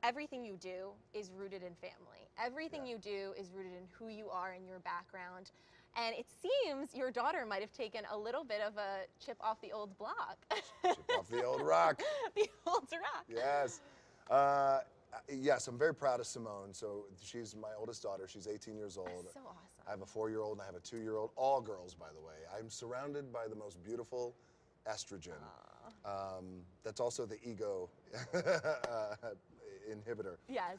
everything you do is rooted in family. Everything Yeah. you do is rooted in who you are and your background. And it seems your daughter might have taken a little bit of a chip off the old block. Chip off the old rock. The old rock. Yes. Yes, I'm very proud of Simone. So she's my oldest daughter. She's 18 years old. So awesome. I have a 4-year-old and I have a 2-year-old. All girls, by the way. I'm surrounded by the most beautiful estrogen. That's also the ego inhibitor. Yes.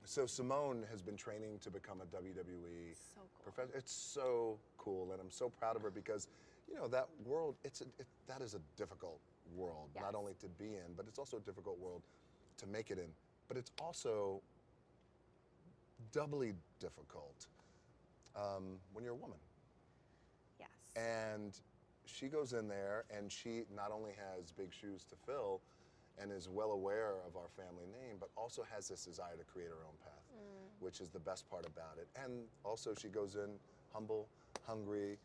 So Simone has been training to become a WWE So cool. professional. It's so cool, and I'm so proud of her because, you know, that world. That is a difficult world, Yes. not only to be in, but it's also a difficult world to make it in. But it's also doubly difficult when you're a woman. Yes. And she goes in there, and she not only has big shoes to fill and is well aware of our family name, but also has this desire to create her own path, which is the best part about it. And also she goes in humble, hungry,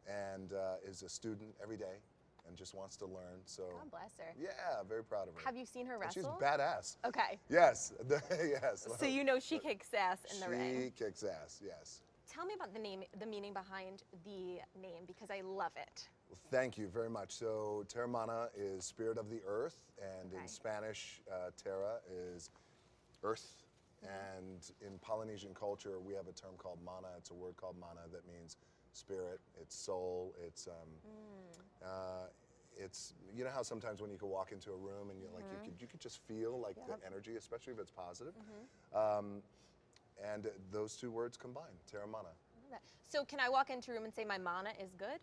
and is a student every day and just wants to learn. So God bless her. yeah, very proud of her. Have you seen her And she's wrestle? badass. Okay. Yes, yes. So you know she kicks ass in the ring. She kicks ass, yes. Tell me about the name, the meaning behind the name, because I love it. Well, thank you very much. So Teremana is spirit of the earth, and Okay. in Spanish, Terra is earth. And in Polynesian culture, we have a term called mana. It's a word called mana that means spirit, it's soul, it's you know how sometimes when you could walk into a room and you could just feel like the energy, especially if it's positive. And those two words combined, Teremana. So can I walk into a room and say my mana is good?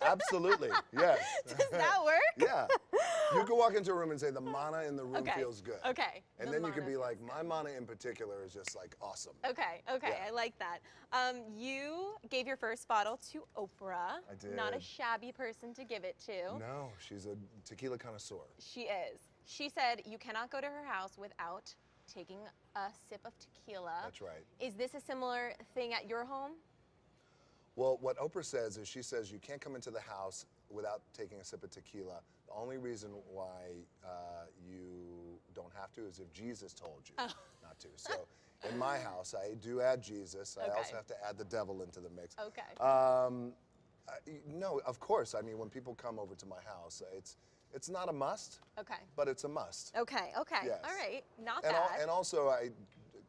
Absolutely, yes. Does that work? Yeah. You can walk into a room and say the mana in the room Okay. feels good. Okay. And The then you could mana be like, feels my mana in particular is just like awesome. Okay, Yeah. I like that. You gave your first bottle to Oprah. I did. Not a shabby person to give it to. No, she's a tequila connoisseur. She is. She said you cannot go to her house without taking a sip of tequila. That's right. Is this a similar thing at your home? Well, what Oprah says is she says you can't come into the house without taking a sip of tequila. The only reason why you don't have to is if Jesus told you not to. So in my house, I do add Jesus. I Okay. also have to add the devil into the mix. Okay. No, of course. I mean, when people come over to my house, it's not a must, Okay. but it's a must. Okay. Yes. All right. Not And, bad. and also,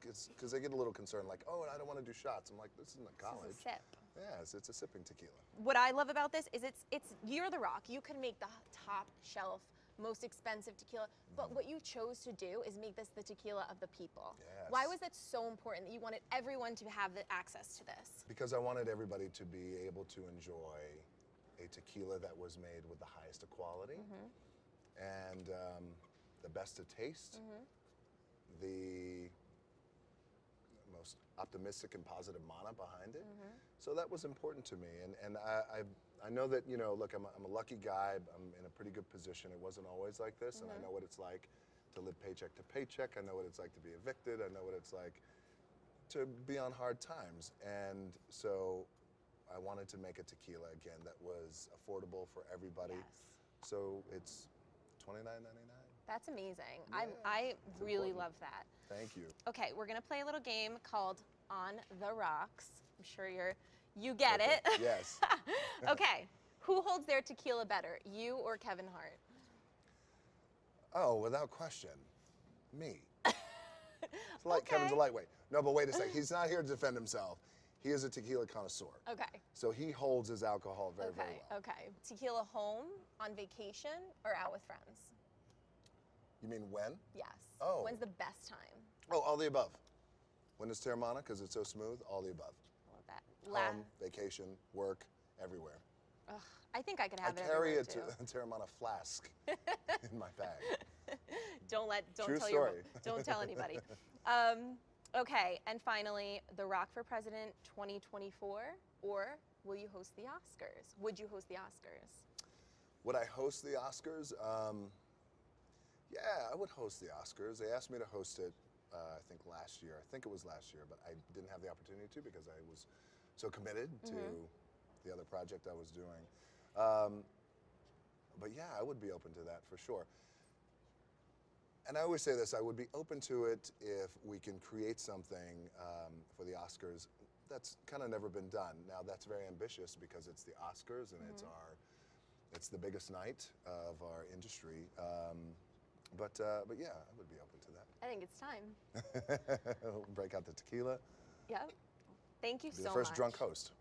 because they get a little concerned, like, oh, I don't want to do shots. I'm like, this isn't a college. This is a sip. Yes, it's a sipping tequila. What I love about this is it's you're the rock. You can make the top shelf, most expensive tequila, but what you chose to do is make this the tequila of the people. Yes. Why was that so important that you wanted everyone to have the access to this? Because I wanted everybody to be able to enjoy a tequila that was made with the highest of quality and the best of taste, the most optimistic and positive mana behind it. So that was important to me. And I know that, you know, look, I'm a lucky guy. I'm in a pretty good position. It wasn't always like this, and I know what it's like to live paycheck to paycheck. I know what it's like to be evicted. I know what it's like to be on hard times. And so I wanted to make a tequila again that was affordable for everybody. Yes. So it's $29.99. That's amazing. Yeah, I it's really important. love that. Thank you. Okay, we're gonna play a little game called On the Rocks. I'm sure you get it. Perfect. Yes. Okay, who holds their tequila better, you or Kevin Hart? Oh, without question, me. It's like Okay. Kevin's a lightweight. No, but wait a second. He's not here to defend himself. He is a tequila connoisseur. Okay. So he holds his alcohol very, very well. Okay. Tequila home, on vacation, or out with friends? You mean when? Yes. Oh. When's the best time? Oh, all the above. When it's Teremana, because it's so smooth, all the above. I love that. Home, vacation, work, everywhere. Ugh, I think I could I have it carry everywhere a Teremana flask in my bag. Don't True tell story. don't tell anybody. Okay, and finally, The Rock for President 2024, or will you host the Oscars? Would you host the Oscars? Would I host the Oscars? Yeah, I would host the Oscars. They asked me to host it, I think last year. I think it was last year, but I didn't have the opportunity to because I was so committed to the other project I was doing. But yeah, I would be open to that for sure. And I always say this, I would be open to it if we can create something for the Oscars that's kind of never been done. Now that's very ambitious because it's the Oscars and it's the biggest night of our industry. But yeah, I would be open to that. I think it's time. Break out the tequila. Yep. Thank you Be so the much. first drunk host.